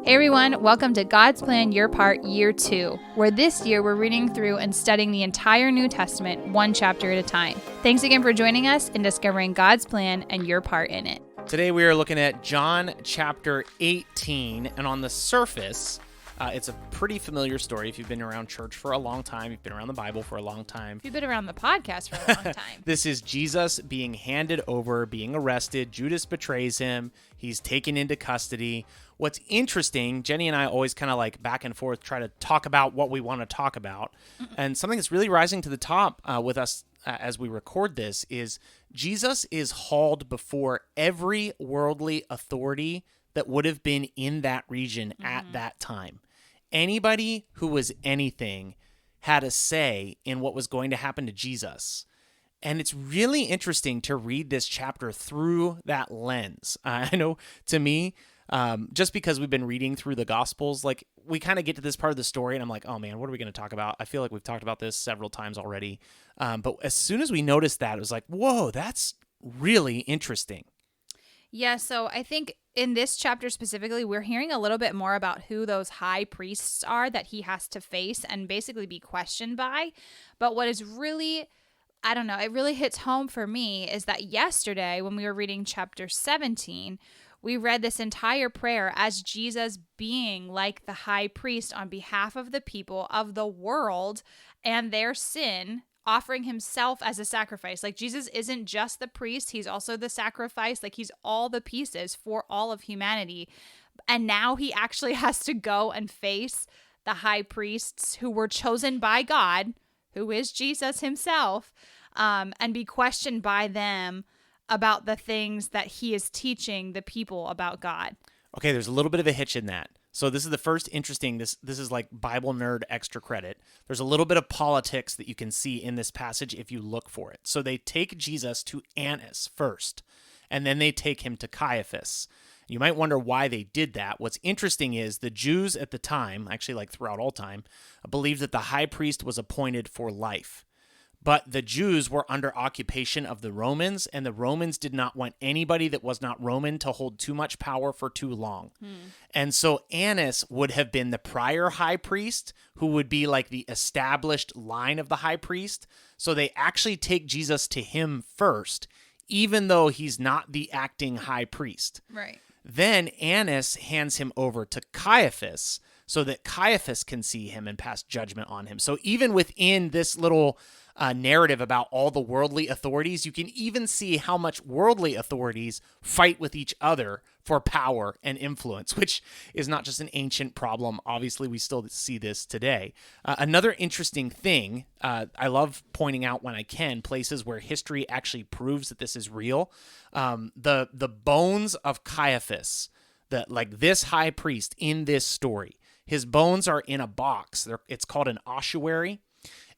Hey everyone, welcome to God's Plan Your Part Year 2, where this year we're reading through and studying the entire New Testament one chapter at a time. Thanks again for joining us in discovering God's plan and your part in it. Today we are looking at John chapter 18, and on the surface, it's a pretty familiar story. If you've been around church for a long time, you've been around the Bible for a long time. If you've been around the podcast for a long time. This is Jesus being handed over, being arrested. Judas betrays him. He's taken into custody. What's interesting, Jenny and I always kind of like back and forth try to talk about what we want to talk about. And something that's really rising to the top with us as we record this is Jesus is hauled before every worldly authority that would have been in that region at that time. Anybody who was anything had a say in what was going to happen to Jesus. And it's really interesting to read this chapter through that lens. I know to me, just because we've been reading through the Gospels, like we kind of get to this part of the story and I'm like, oh man, what are we going to talk about? I feel like we've talked about this several times already. But as soon as we noticed that, it was like, whoa, that's really interesting. Yeah, so I think in this chapter specifically, we're hearing a little bit more about who those high priests are that he has to face and basically be questioned by. But what is really, I don't know, it really hits home for me is that yesterday when we were reading chapter 17, we read this entire prayer as Jesus being like the high priest on behalf of the people of the world and their sin, offering himself as a sacrifice. Like Jesus isn't just the priest, he's also the sacrifice. Like he's all the pieces for all of humanity. And now he actually has to go and face the high priests who were chosen by God, who is Jesus himself, and be questioned by them about the things that he is teaching the people about God. Okay, there's a little bit of a hitch in that. So this is the first interesting, this is like Bible nerd extra credit. There's a little bit of politics that you can see in this passage if you look for it. So they take Jesus to Annas first, and then they take him to Caiaphas. You might wonder why they did that. What's interesting is the Jews at the time, actually like throughout all time, believed that the high priest was appointed for life. But the Jews were under occupation of the Romans, and the Romans did not want anybody that was not Roman to hold too much power for too long. And so Annas would have been the prior high priest, who would be like the established line of the high priest. So they actually take Jesus to him first, even though he's not the acting high priest. Right. Then Annas hands him over to Caiaphas so that Caiaphas can see him and pass judgment on him. So even within this little narrative about all the worldly authorities, you can even see how much worldly authorities fight with each other for power and influence, which is not just an ancient problem. Obviously, we still see this today. Another interesting thing, I love pointing out when I can, places where history actually proves that this is real. The bones of Caiaphas, like this high priest in this story, his bones are in a box. It's called an ossuary.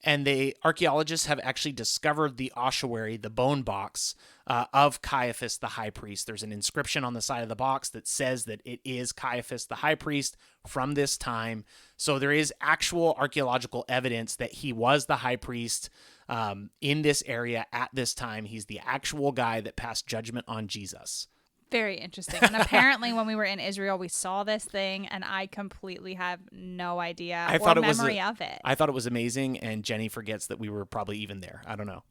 And the archaeologists have actually discovered the ossuary, the bone box of Caiaphas the high priest. There's an inscription on the side of the box that says that it is Caiaphas the high priest from this time. So there is actual archaeological evidence that he was the high priest in this area at this time. He's the actual guy that passed judgment on Jesus. Very interesting. And apparently when we were in Israel, we saw this thing and I completely have no idea or memory of it. I thought it was amazing, and Jenny forgets that we were probably even there. I don't know.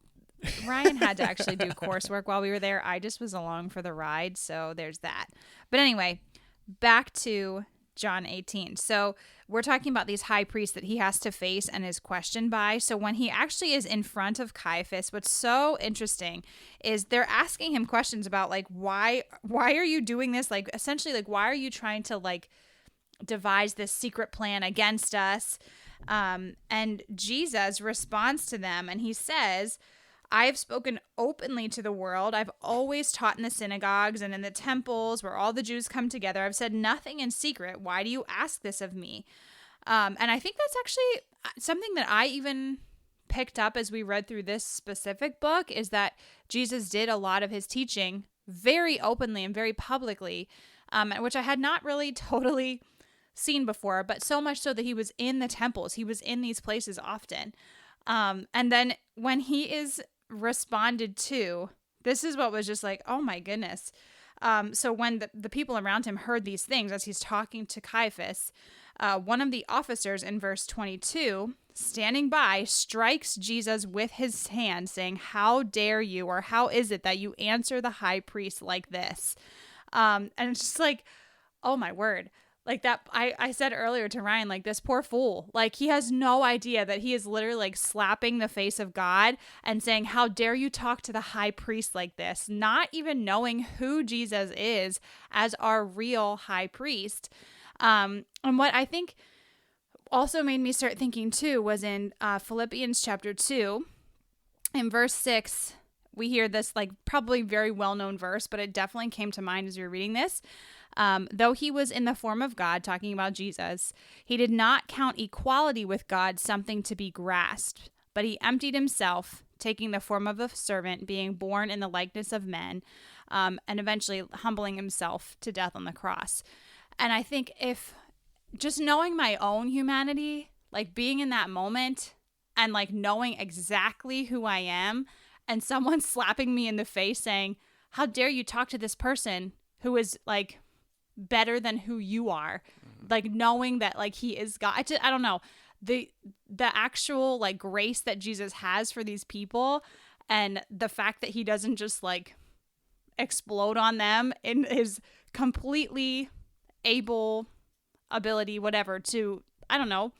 Ryan had to actually do coursework while we were there. I just was along for the ride, so there's that. But anyway, back to John 18. So we're talking about these high priests that he has to face and is questioned by. So when he actually is in front of Caiaphas, what's so interesting is they're asking him questions about like, why are you doing this? Like essentially like, why are you trying to like devise this secret plan against us? And Jesus responds to them and he says, I have spoken openly to the world. I've always taught in the synagogues and in the temples where all the Jews come together. I've said nothing in secret. Why do you ask this of me? And I think that's actually something that I even picked up as we read through this specific book is that Jesus did a lot of his teaching very openly and very publicly, which I had not really totally seen before, but so much so that he was in the temples. He was in these places often. And then when he is responded to, this is what was just like, oh my goodness. So when the people around him heard these things as he's talking to Caiaphas, one of the officers in verse 22, standing by, strikes Jesus with his hand, saying, "How dare you?" or "How is it that you answer the high priest like this?" And it's just like, oh my word. Like that, I said earlier to Ryan, like, this poor fool, like, he has no idea that he is literally like slapping the face of God and saying, "How dare you talk to the high priest like this?" Not even knowing who Jesus is as our real high priest. And what I think also made me start thinking too was in Philippians chapter 2, in verse 6, we hear this like probably very well-known verse, but it definitely came to mind as we were reading this. Though he was in the form of God, talking about Jesus, he did not count equality with God something to be grasped, but he emptied himself, taking the form of a servant, being born in the likeness of men, and eventually humbling himself to death on the cross. And I think if just knowing my own humanity, like being in that moment and like knowing exactly who I am, and someone slapping me in the face saying, "How dare you talk to this person who is like better than who you are," like knowing that like he is God. I don't know, the actual like grace that Jesus has for these people, and the fact that he doesn't just like explode on them in his completely able ability, whatever, to, I don't know,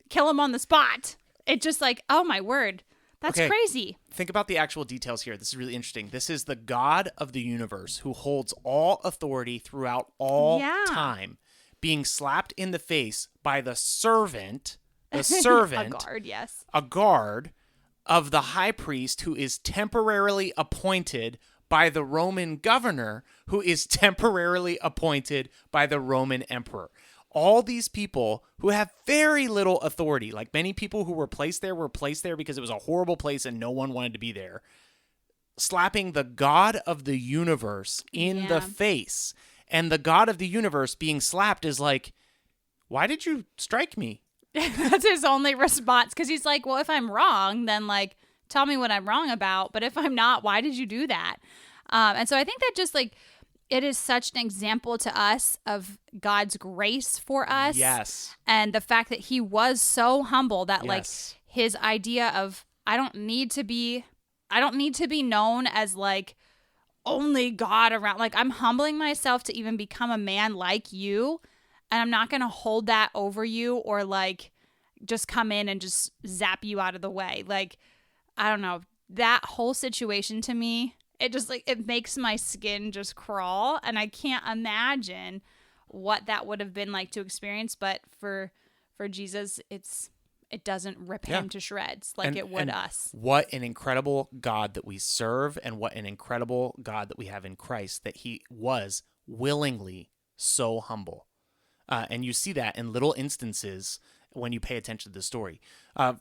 kill him on the spot. It just like, oh my word, that's crazy. Think about the actual details here. This is really interesting. This is the God of the universe who holds all authority throughout all time, being slapped in the face by the servant, a guard, yes. A guard of the high priest who is temporarily appointed by the Roman governor, who is temporarily appointed by the Roman emperor. All these people who have very little authority, like many people who were placed there because it was a horrible place and no one wanted to be there, slapping the God of the universe in the face. And the God of the universe being slapped is like, "Why did you strike me?" That's his only response, because he's like, well, if I'm wrong, then like tell me what I'm wrong about. But if I'm not, why did you do that? And so I think that just like, it is such an example to us of God's grace for us. Yes. And the fact that he was so humble that like his idea of, I don't need to be known as like only God around. Like, I'm humbling myself to even become a man like you. And I'm not going to hold that over you or like just come in and just zap you out of the way. Like, I don't know, that whole situation to me, it just like, it makes my skin just crawl, and I can't imagine what that would have been like to experience. But for Jesus, it doesn't rip him to shreds like it would us. What an incredible God that we serve, and what an incredible God that we have in Christ, that he was willingly so humble. And you see that in little instances when you pay attention to the story.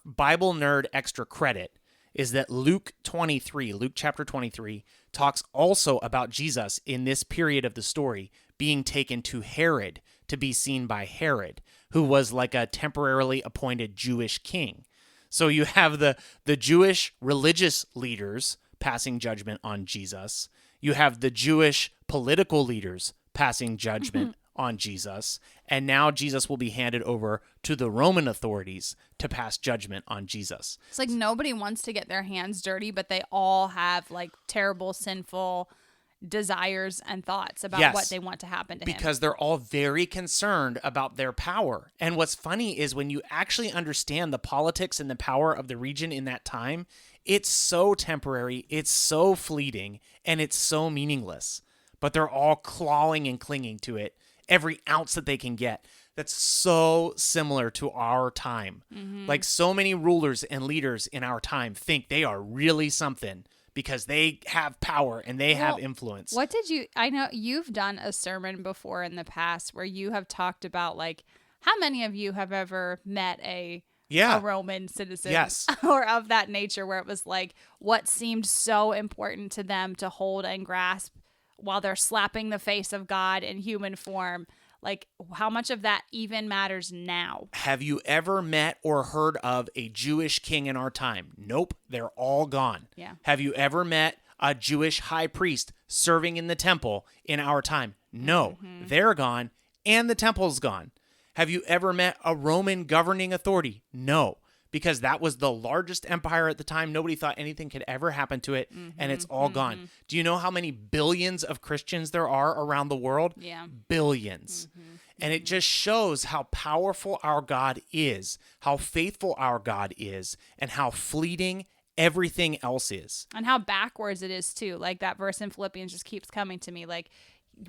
Bible nerd extra credit is that Luke chapter 23, talks also about Jesus in this period of the story being taken to Herod to be seen by Herod, who was like a temporarily appointed Jewish king. So you have the Jewish religious leaders passing judgment on Jesus. You have the Jewish political leaders passing judgment on Jesus. And now Jesus will be handed over to the Roman authorities to pass judgment on Jesus. It's like nobody wants to get their hands dirty, but they all have like terrible, sinful desires and thoughts about what they want to happen to him. Because they're all very concerned about their power. And what's funny is when you actually understand the politics and the power of the region in that time, it's so temporary, it's so fleeting, and it's so meaningless. But they're all clawing and clinging to it, every ounce that they can get. That's so similar to our time. Mm-hmm. Like, so many rulers and leaders in our time think they are really something because they have power and they have influence. I know you've done a sermon before in the past where you have talked about, like, how many of you have ever met a Roman citizen or of that nature, where it was like what seemed so important to them to hold and grasp while they're slapping the face of God in human form. Like, how much of that even matters now? Have you ever met or heard of a Jewish king in our time? Nope, they're all gone. Yeah. Have you ever met a Jewish high priest serving in the temple in our time? No, they're gone and the temple's gone. Have you ever met a Roman governing authority? No, because that was the largest empire at the time. Nobody thought anything could ever happen to it, and it's all gone. Do you know how many billions of Christians there are around the world? Yeah. Billions. And it just shows how powerful our God is, how faithful our God is, and how fleeting everything else is. And how backwards it is too. Like that verse in Philippians just keeps coming to me. Like,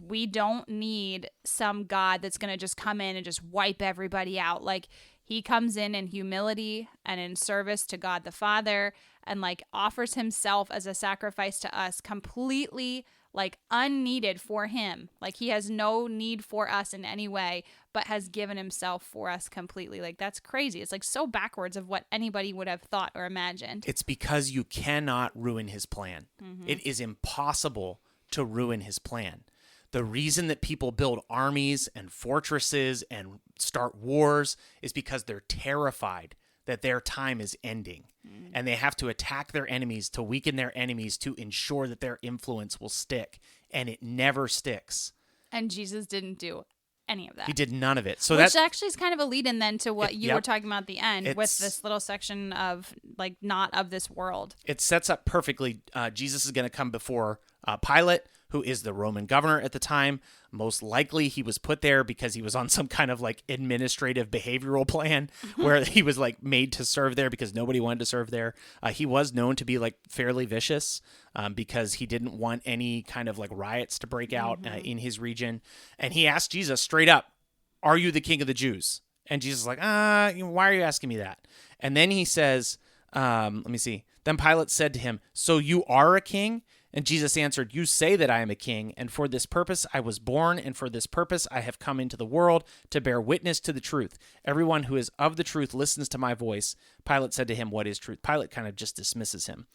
we don't need some God that's going to just come in and just wipe everybody out. Like, he comes in humility and in service to God the Father, and like offers himself as a sacrifice to us, completely like unneeded for him. Like, he has no need for us in any way, but has given himself for us completely. Like, that's crazy. It's like so backwards of what anybody would have thought or imagined. It's because you cannot ruin his plan. It is impossible to ruin his plan. The reason that people build armies and fortresses and start wars is because they're terrified that their time is ending. And they have to attack their enemies to weaken their enemies to ensure that their influence will stick. And it never sticks. And Jesus didn't do any of that. He did none of it. So Which actually is kind of a lead-in then to what you yep. were talking about at the end with this little section of like not of this world. It sets up perfectly. Jesus is going to come before Pilate, who is the Roman governor at the time. Most likely he was put there because he was on some kind of like administrative behavioral plan where he was like made to serve there because nobody wanted to serve there. He was known to be like fairly vicious because he didn't want any kind of like riots to break out in his region. And he asked Jesus straight up, "Are you the king of the Jews?" And Jesus is like, why are you asking me that? And then he says, let me see. Then Pilate said to him, "So you are a king?" And Jesus answered, "You say that I am a king, and for this purpose I was born, and for this purpose I have come into the world, to bear witness to the truth. Everyone who is of the truth listens to my voice." Pilate said to him, "What is truth?" Pilate kind of just dismisses him.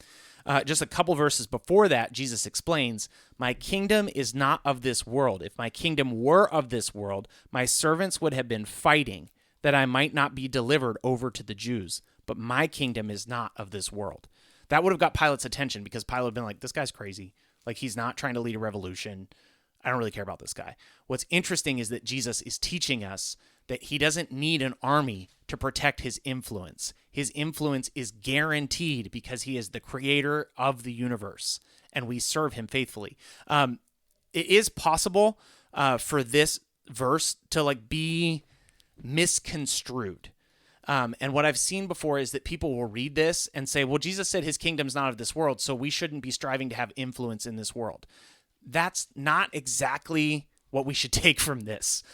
Just a couple verses before that, Jesus explains, "My kingdom is not of this world. If my kingdom were of this world, my servants would have been fighting that I might not be delivered over to the Jews. But my kingdom is not of this world." That would have got Pilate's attention because Pilate would have been like, this guy's crazy. Like, he's not trying to lead a revolution. I don't really care about this guy. What's interesting is that Jesus is teaching us that he doesn't need an army to protect his influence. His influence is guaranteed because he is the creator of the universe, and we serve him faithfully. It is possible for this verse to like be misconstrued. And what I've seen before is that people will read this and say, well, Jesus said his kingdom's not of this world, so we shouldn't be striving to have influence in this world. That's not exactly what we should take from this.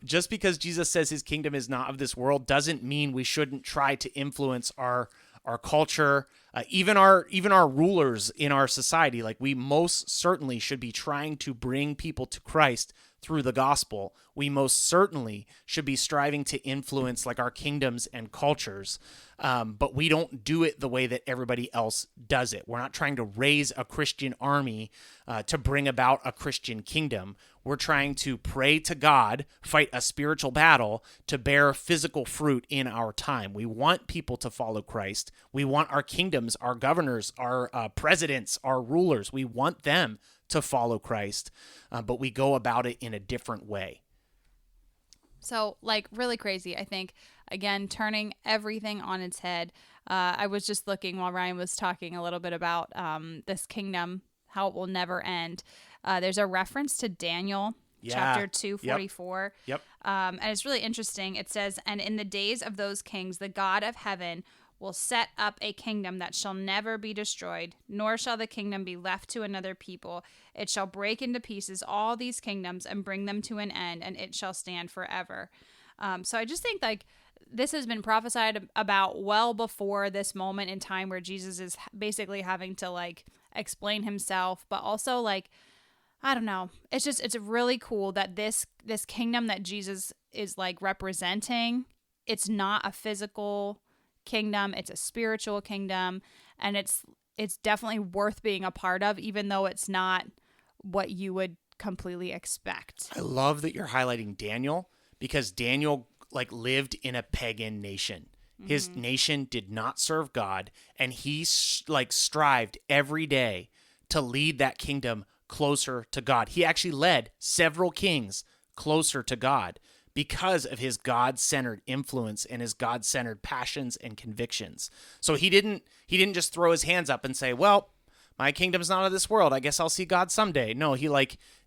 Just because Jesus says his kingdom is not of this world doesn't mean we shouldn't try to influence our culture, even our rulers in our society. Like, we most certainly should be trying to bring people to Christ through the gospel. We most certainly should be striving to influence like our kingdoms and cultures, but we don't do it the way that everybody else does it. We're not trying to raise a Christian army to bring about a Christian kingdom. We're trying to pray to God, fight a spiritual battle to bear physical fruit in our time. We want people to follow Christ. We want our kingdoms, our governors, our presidents, our rulers. We want them to follow Christ, but we go about it in a different way. So, like, really crazy, I think. Again, turning everything on its head. I was just looking while Ryan was talking a little bit about this kingdom, how it will never end. There's a reference to Daniel, chapter 2:44. Yep. And it's really interesting. It says, "And in the days of those kings, the God of heaven will set up a kingdom that shall never be destroyed, nor shall the kingdom be left to another people. It shall break into pieces all these kingdoms and bring them to an end, and it shall stand forever." So I just think like this has been prophesied about well before this moment in time where Jesus is basically having to like explain himself, but also like, I don't know. It's really cool that this kingdom that Jesus is like representing, it's not a physical kingdom, it's a spiritual kingdom, and it's definitely worth being a part of, even though it's not what you would completely expect. I love that you're highlighting Daniel, because Daniel like lived in a pagan nation. His nation did not serve God, and he like strived every day to lead that kingdom closer to God. He actually led several kings closer to God because of his God-centered influence and his God-centered passions and convictions. So he didn't just throw his hands up and say, well, my kingdom's not of this world. I guess I'll see God someday. No, he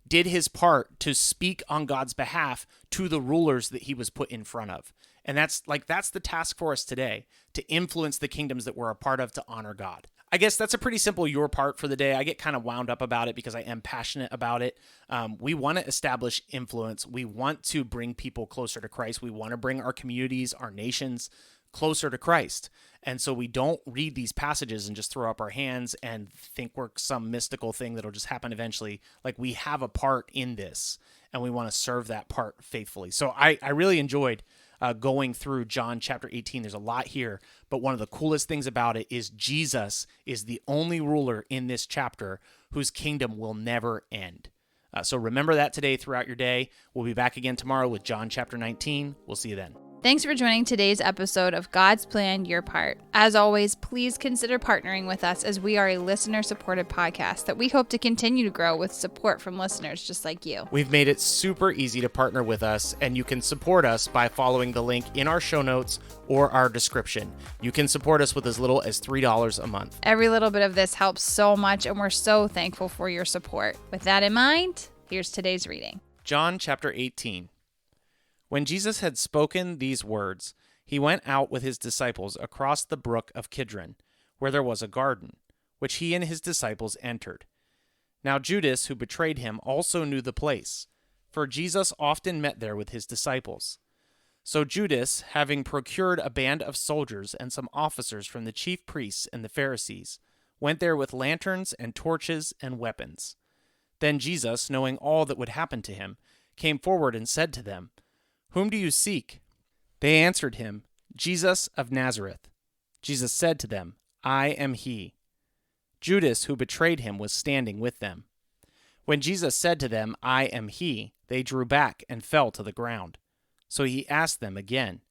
did his part to speak on God's behalf to the rulers that he was put in front of. And that's the task for us today, to influence the kingdoms that we're a part of to honor God. I guess that's a pretty simple your part for the day. I get kind of wound up about it because I am passionate about it. We want to establish influence. We want to bring people closer to Christ. We want to bring our communities, our nations closer to Christ. And so we don't read these passages and just throw up our hands and think we're some mystical thing that'll just happen eventually. Like, we have a part in this, and we want to serve that part faithfully. So I really enjoyed going through John chapter 18. There's a lot here, but one of the coolest things about it is Jesus is the only ruler in this chapter whose kingdom will never end. So remember that today throughout your day. We'll be back again tomorrow with John chapter 19. We'll see you then. Thanks for joining today's episode of God's Plan, Your Part. As always, please consider partnering with us, as we are a listener-supported podcast that we hope to continue to grow with support from listeners just like you. We've made it super easy to partner with us, and you can support us by following the link in our show notes or our description. You can support us with as little as $3 a month. Every little bit of this helps so much, and we're so thankful for your support. With that in mind, here's today's reading. John chapter 18. When Jesus had spoken these words, he went out with his disciples across the brook of Kidron, where there was a garden, which he and his disciples entered. Now Judas, who betrayed him, also knew the place, for Jesus often met there with his disciples. So Judas, having procured a band of soldiers and some officers from the chief priests and the Pharisees, went there with lanterns and torches and weapons. Then Jesus, knowing all that would happen to him, came forward and said to them, "Whom do you seek?" They answered him, "Jesus of Nazareth." Jesus said to them, "I am he." Judas, who betrayed him, was standing with them. When Jesus said to them, "I am he," they drew back and fell to the ground. So he asked them again,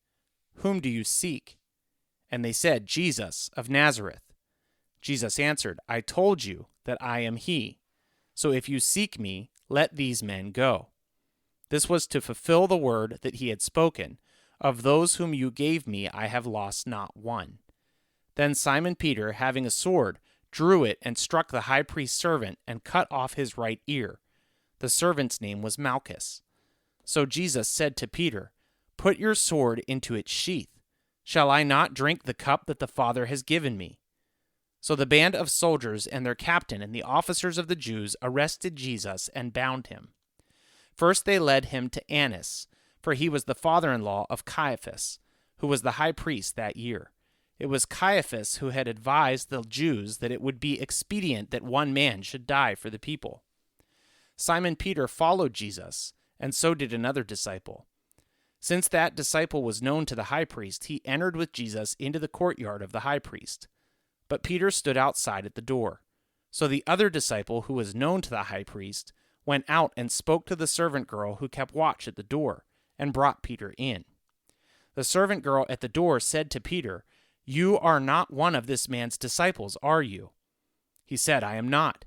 "Whom do you seek?" And they said, "Jesus of Nazareth." Jesus answered, "I told you that I am he. So if you seek me, let these men go." This was to fulfill the word that he had spoken, "Of those whom you gave me, I have lost not one." Then Simon Peter, having a sword, drew it and struck the high priest's servant and cut off his right ear. The servant's name was Malchus. So Jesus said to Peter, "Put your sword into its sheath. Shall I not drink the cup that the Father has given me?" So the band of soldiers and their captain and the officers of the Jews arrested Jesus and bound him. First they led him to Annas, for he was the father-in-law of Caiaphas, who was the high priest that year. It was Caiaphas who had advised the Jews that it would be expedient that one man should die for the people. Simon Peter followed Jesus, and so did another disciple. Since that disciple was known to the high priest, he entered with Jesus into the courtyard of the high priest. But Peter stood outside at the door. So the other disciple, who was known to the high priest, went out and spoke to the servant girl who kept watch at the door, and brought Peter in. The servant girl at the door said to Peter, "You are not one of this man's disciples, are you?" He said, "I am not."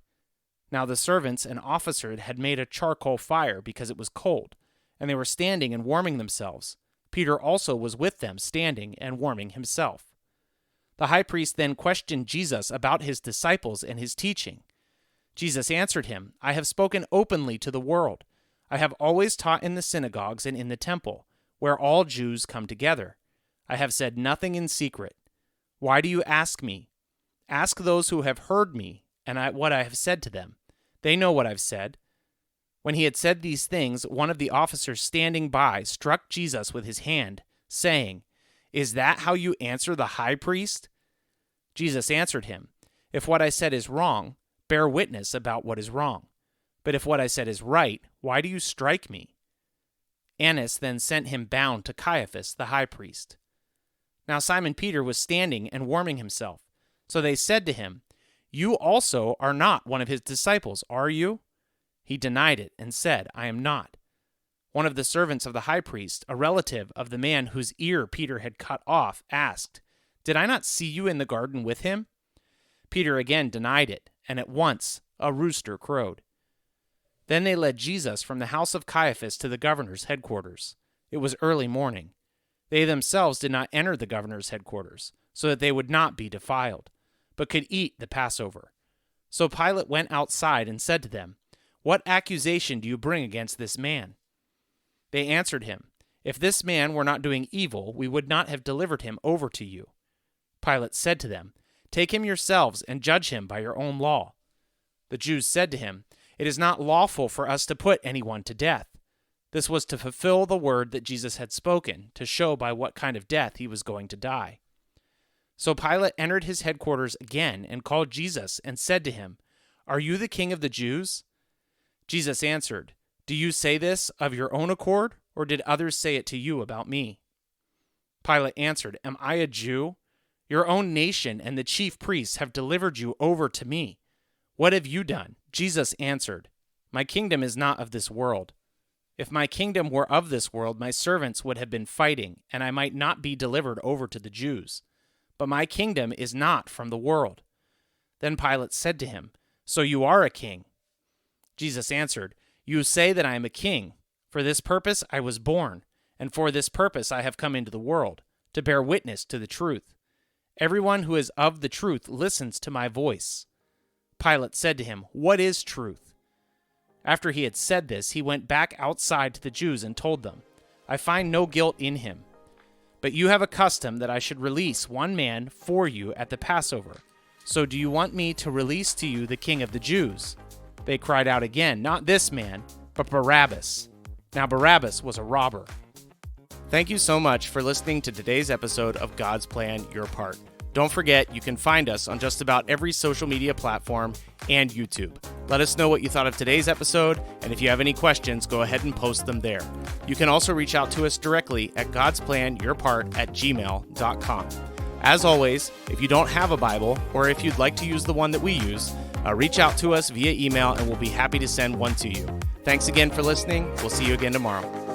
Now the servants and officers had made a charcoal fire because it was cold, and they were standing and warming themselves. Peter also was with them, standing and warming himself. The high priest then questioned Jesus about his disciples and his teaching. Jesus answered him, "I have spoken openly to the world. I have always taught in the synagogues and in the temple, where all Jews come together. I have said nothing in secret. Why do you ask me? Ask those who have heard me and what I have said to them. They know what I've said." When he had said these things, one of the officers standing by struck Jesus with his hand, saying, "Is that how you answer the high priest?" Jesus answered him, "If what I said is wrong, bear witness about what is wrong. But if what I said is right, why do you strike me?" Annas then sent him bound to Caiaphas, the high priest. Now Simon Peter was standing and warming himself. So they said to him, "You also are not one of his disciples, are you?" He denied it and said, "I am not." One of the servants of the high priest, a relative of the man whose ear Peter had cut off, asked, "Did I not see you in the garden with him?" Peter again denied it, and at once a rooster crowed. Then they led Jesus from the house of Caiaphas to the governor's headquarters. It was early morning. They themselves did not enter the governor's headquarters, so that they would not be defiled, but could eat the Passover. So Pilate went outside and said to them, "What accusation do you bring against this man?" They answered him, "If this man were not doing evil, we would not have delivered him over to you." Pilate said to them, "Take him yourselves and judge him by your own law." The Jews said to him, "It is not lawful for us to put anyone to death." This was to fulfill the word that Jesus had spoken, to show by what kind of death he was going to die. So Pilate entered his headquarters again and called Jesus and said to him, "Are you the king of the Jews?" Jesus answered, "Do you say this of your own accord, or did others say it to you about me?" Pilate answered, "Am I a Jew? Your own nation and the chief priests have delivered you over to me. What have you done?" Jesus answered, "My kingdom is not of this world. If my kingdom were of this world, my servants would have been fighting, and I might not be delivered over to the Jews. But my kingdom is not from the world." Then Pilate said to him, "So you are a king?" Jesus answered, "You say that I am a king. For this purpose I was born, and for this purpose I have come into the world, to bear witness to the truth. Everyone who is of the truth listens to my voice." Pilate said to him, "What is truth?" After he had said this, he went back outside to the Jews and told them, "I find no guilt in him. But you have a custom that I should release one man for you at the Passover. So do you want me to release to you the king of the Jews?" They cried out again, "Not this man, but Barabbas." Now Barabbas was a robber. Thank you so much for listening to today's episode of God's Plan, Your Part. Don't forget, you can find us on just about every social media platform and YouTube. Let us know what you thought of today's episode, and if you have any questions, go ahead and post them there. You can also reach out to us directly at godsplanyourpart@gmail.com. As always, if you don't have a Bible, or if you'd like to use the one that we use, reach out to us via email and we'll be happy to send one to you. Thanks again for listening. We'll see you again tomorrow.